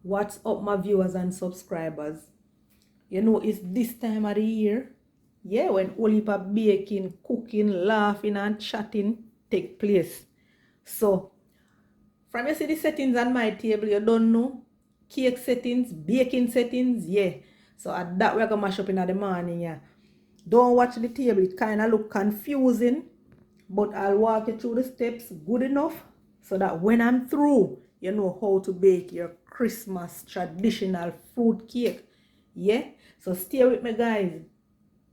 What's up, my viewers and subscribers? You know, it's this time of the year, yeah, when all heap of baking, cooking, laughing and chatting take place. So, from you see the settings on my table, you don't know, cake settings, baking settings, yeah. So at that we're gonna mash up in the morning, yeah. Don't watch the table, it kind of look confusing, but I'll walk you through the steps good enough so that when I'm through, you know how to bake your Christmas traditional fruit cake. Yeah? So stay with me, guys.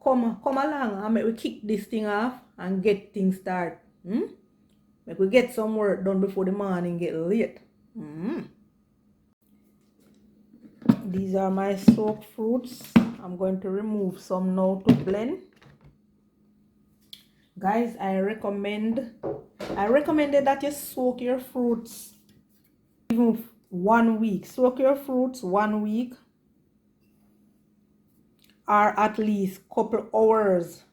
Come along and make we kick this thing off and get things started. Make we get some work done before the morning get late. These are my soaked fruits. I'm going to remove some now to blend. Guys, I recommended that you soak your fruits even 1 week. Soak your fruits 1 week or at least couple hours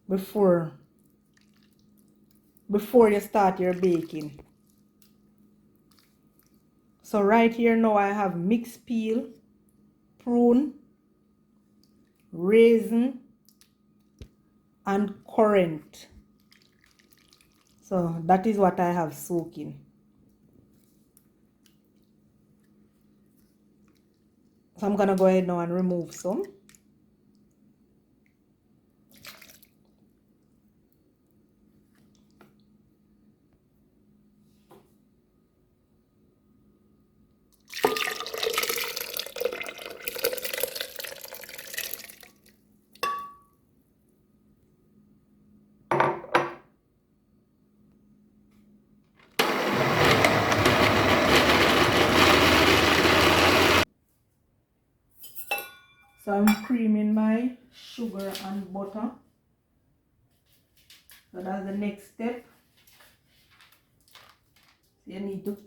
before you start your baking. So right here now I have mixed peel, prune, raisin and currant. So that is what I have soaking. So I'm gonna go ahead now and remove some. So I'm creaming my sugar and butter. So that's the next step. So you need to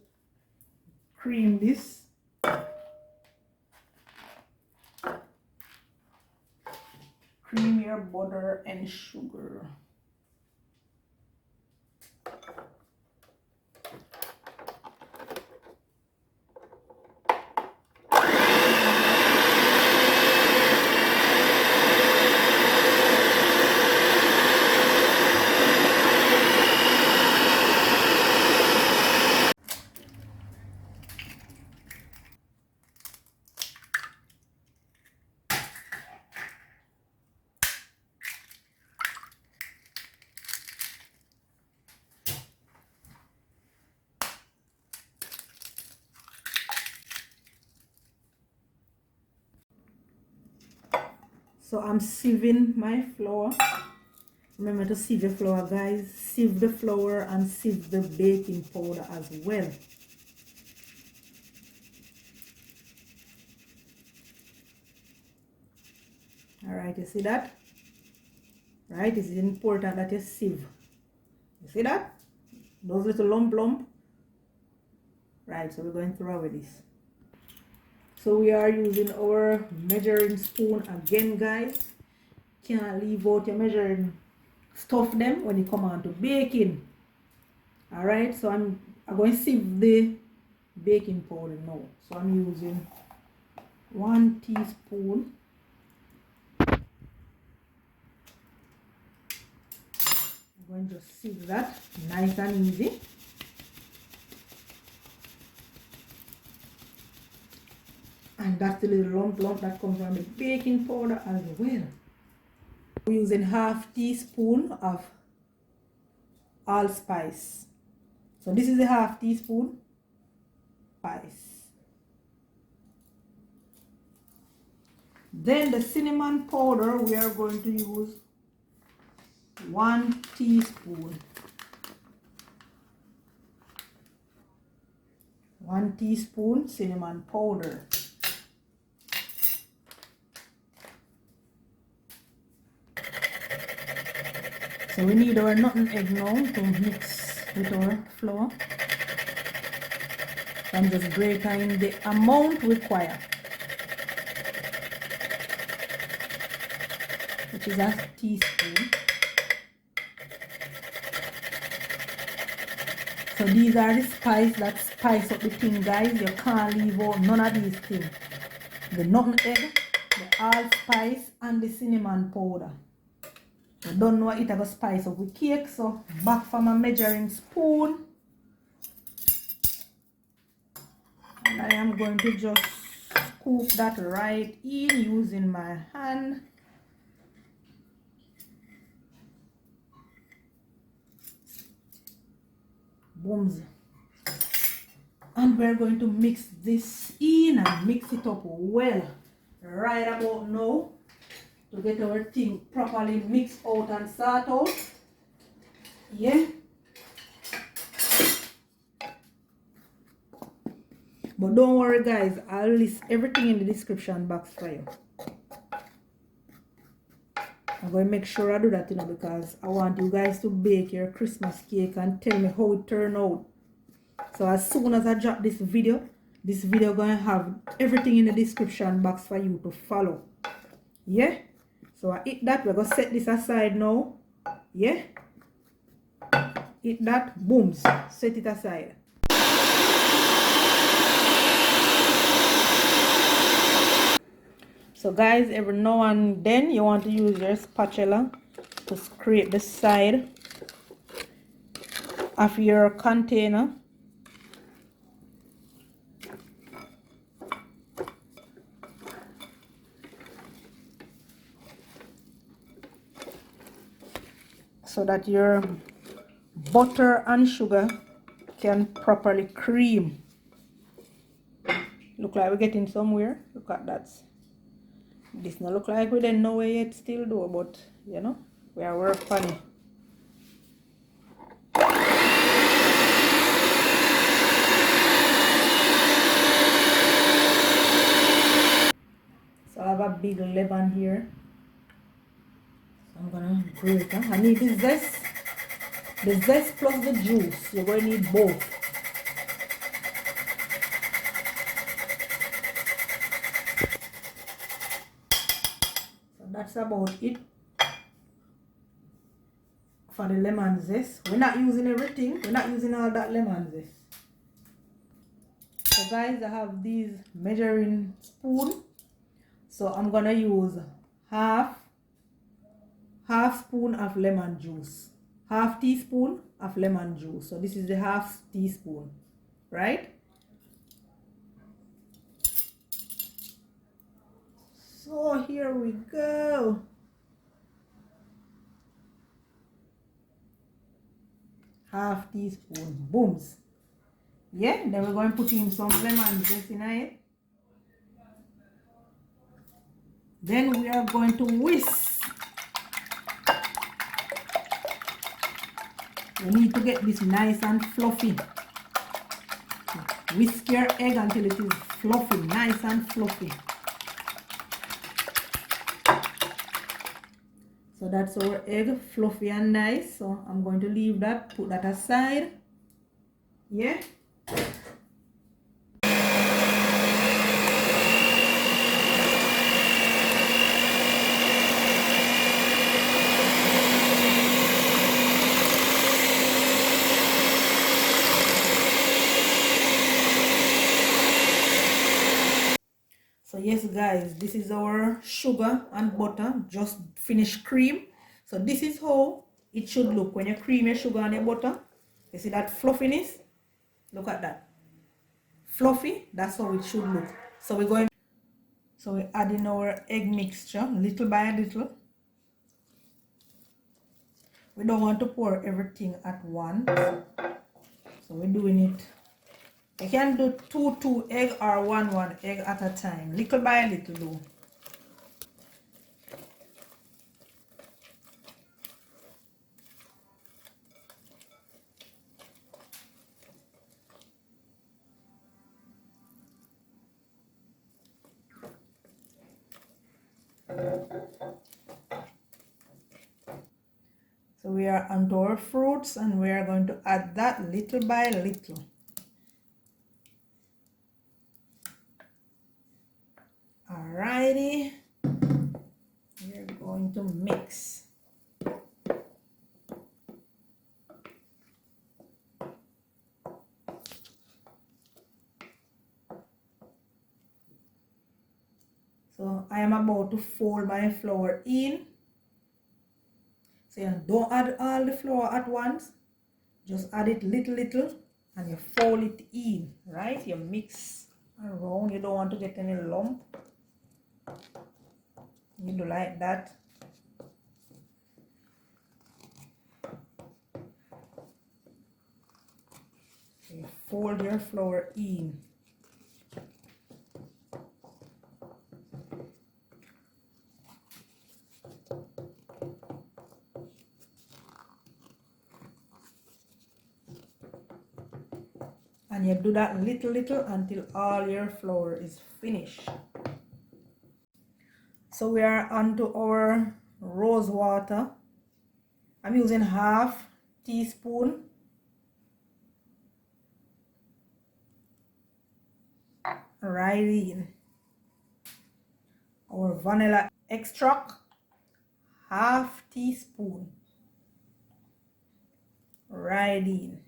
cream this. Cream your butter and sugar. So I'm sieving my flour. Remember to sieve your flour, guys. Sieve the flour and sieve the baking powder as well. Alright, you see that? Right, it is important that you sieve. You see that? Those little lump. Right, so we're going through with this. So we are using our measuring spoon again, guys. Can't leave out your measuring stuff them when you come on to baking. Alright, so I'm going to sieve the baking powder now. So I'm using 1 teaspoon. I'm going to sieve that nice and easy. And that's the little lump that comes from the baking powder as well. We're using 1/2 teaspoon of allspice. So this is a 1/2 teaspoon spice. Then the cinnamon powder, we are going to use 1 teaspoon. 1 teaspoon cinnamon powder. So we need our nutting egg now to mix with our flour. So I'm just grating the amount required, which is 1 teaspoon. So these are the spice that spice up the thing, guys. You can't leave out none of these things. The nutmeg egg, the allspice, and the cinnamon powder. I don't know what it have a spice up with cake, so back from a measuring spoon. And I am going to just scoop that right in using my hand. Booms. And we're going to mix this in and mix it up well right about now to get our thing properly mixed out and sort out. Yeah. But don't worry, guys, I'll list everything in the description box for you. I'm going to make sure I do that, because I want you guys to bake your Christmas cake and tell me how it turned out. So as soon as I drop this video going to have everything in the description box for you to follow. Yeah. So I eat that. We're going to set this aside now. Yeah. Eat that. Booms. Set it aside. So guys, every now and then you want to use your spatula to scrape the side of your container. So that your butter and sugar can properly cream. Look like we're getting somewhere. Look at that. This not look like we didn't know where yet still do, but you know, we are working on it. So I have a big lemon here. So I'm gonna grate it. I need the zest. The zest plus the juice. You're going to need both. So that's about it for the lemon zest. We're not using everything. We're not using all that lemon zest. So guys, I have these measuring spoon. So I'm gonna use half spoon of lemon juice. Half teaspoon of lemon juice. So this is the half teaspoon, right? So here we go. Half teaspoon. Booms. Yeah, then we're going to put in some lemon juice in it. Then we are going to whisk. You need to get this nice and fluffy. Whisk your egg until it is fluffy, nice and fluffy. So that's our egg, fluffy and nice. So I'm going to leave that, put that aside. Yeah. So yes guys, this is our sugar and butter, just finished cream. So this is how it should look when you cream your sugar and your butter. You see that fluffiness? Look at that. Fluffy, that's how it should look. So we're adding our egg mixture little by little. We don't want to pour everything at once. So we're doing it. You can do two egg or one egg at a time, little by little though. So we are onto our fruits and we are going to add that little by little. Alrighty, we're going to mix. So I am about to fold my flour in. So you don't add all the flour at once. Just add it little and you fold it in, right? You mix around. You don't want to get any lump. You do like that. You fold your flour in. And you do that little until all your flour is finished. So we are on to our rose water. I'm using half teaspoon. Right in. Our vanilla extract, half teaspoon. Right in.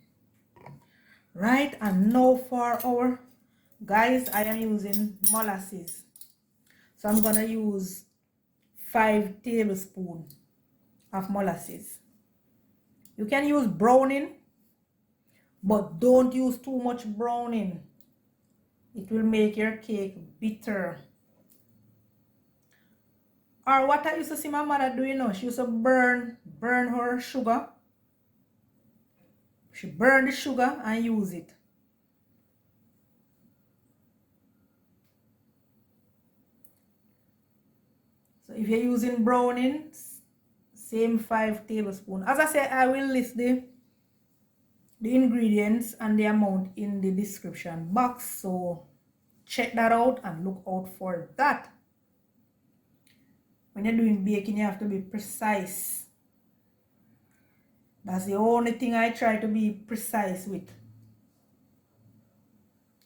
Right, and now for our, guys, I am using molasses. So I'm gonna use 5 tablespoons of molasses. You can use browning, but don't use too much browning. It will make your cake bitter. Or what I used to see my mother do, you know, she used to burn her sugar. She burned the sugar and use it. So if you're using browning, same 5 tablespoons. As I said, I will list the ingredients and the amount in the description box. So check that out and look out for that. When you're doing baking, you have to be precise. That's the only thing I try to be precise with.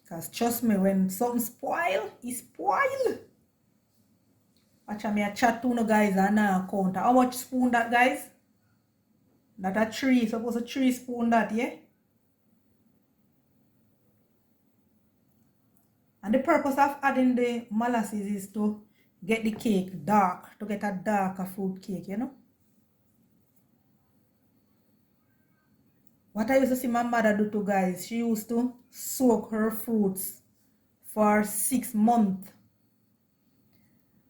Because trust me, when something spoil, it's spoil. Watch me a chat to no guys and now count. How much spoon that, guys? That a 3. Suppose a 3 spoon that, yeah? And the purpose of adding the molasses is to get the cake dark, to get a darker fruit cake, you know? What I used to see my mother do to, guys, she used to soak her fruits for 6 months.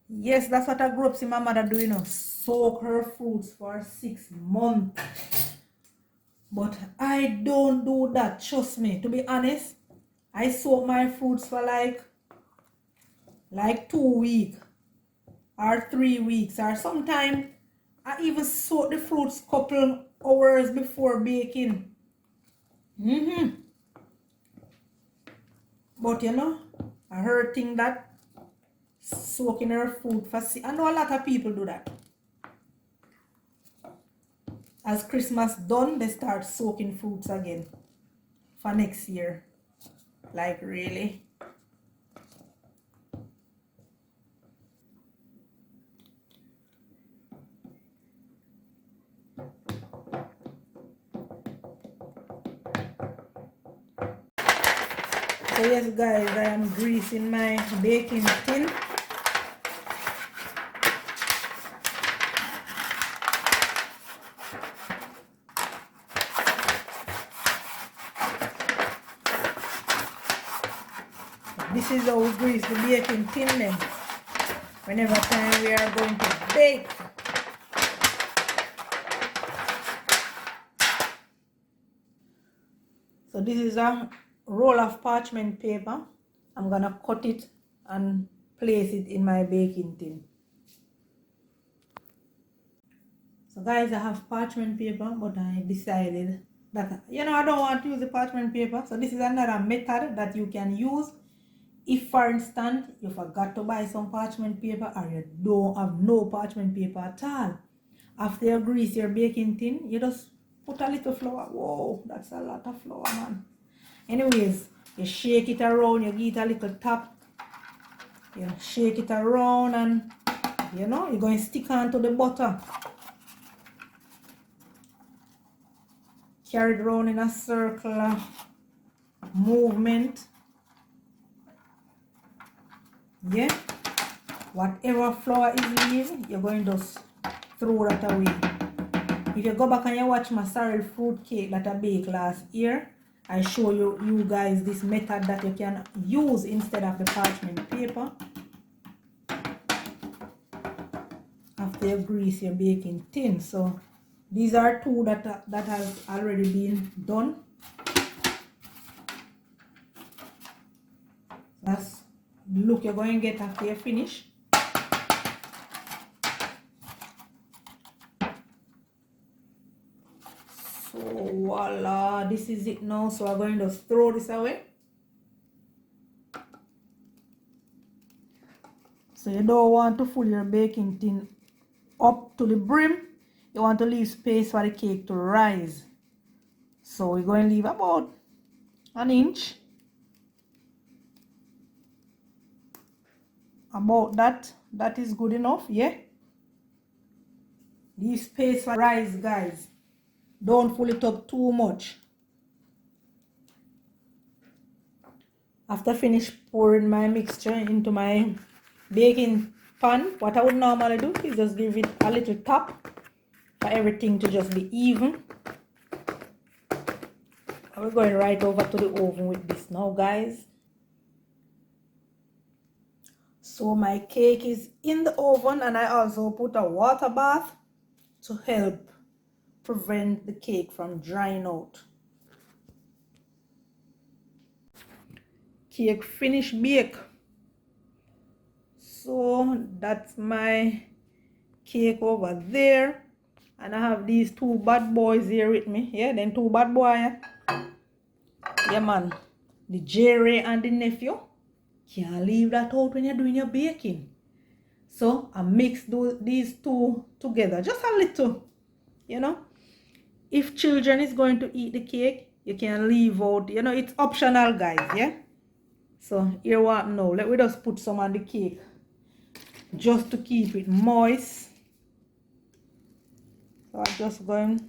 Yes, that's what I grew up seeing my mother do, you know, soak her fruits for 6 months. But I don't do that, trust me. To be honest, I soak my fruits for like 2 weeks or 3 weeks, or sometimes I even soak the fruits couple hours before baking. But you know, I heard thing that soaking her fruit for I know a lot of people do that. As Christmas done, they start soaking fruits again for next year. Like, really? So yes, guys, I am greasing my baking tin. This is how we grease the baking tin then, whenever time we are going to bake. So this is a roll of parchment paper. I'm gonna cut it and place it in my baking tin. So guys, I have parchment paper, but I decided that, you know, I don't want to use the parchment paper. So this is another method that you can use. If, for instance, you forgot to buy some parchment paper or you don't have no parchment paper at all, after you grease your baking tin, you just put a little flour. Whoa, that's a lot of flour, man. Anyways, you shake it around, you give it a little tap. You shake it around and, you know, you're going to stick onto the butter. Carry it around in a circular movement. Yeah, whatever flour is leaving, you're going to throw that away. If you go back and you watch my sorrel fruit cake that I baked last year, I show you guys this method that you can use instead of the parchment paper. After you grease your baking tin. So these are two that has already been done. That's the look you're going to get after you finish. So voila, this is it now. So I'm going to throw this away. So you don't want to fill your baking tin up to the brim. You want to leave space for the cake to rise. So we're going to leave about an inch. About that. That is good enough, yeah? Leave space for rise, guys. Don't fill it up too much. After finish pouring my mixture into my baking pan, what I would normally do is just give it a little tap for everything to just be even. We're going right over to the oven with this now, guys. So my cake is in the oven, and I also put a water bath to help prevent the cake from drying out. Cake finished bake. So that's my cake over there, and I have these two bad boys here with me. Yeah, them two bad boys. Yeah, man. The Jerry and the nephew. Can't leave that out when you're doing your baking. So I mix these two together, just a little, you know. If children is going to eat the cake, you can leave out, you know, it's optional, guys, yeah. So here what now, let me just put some on the cake just to keep it moist. So I'm just going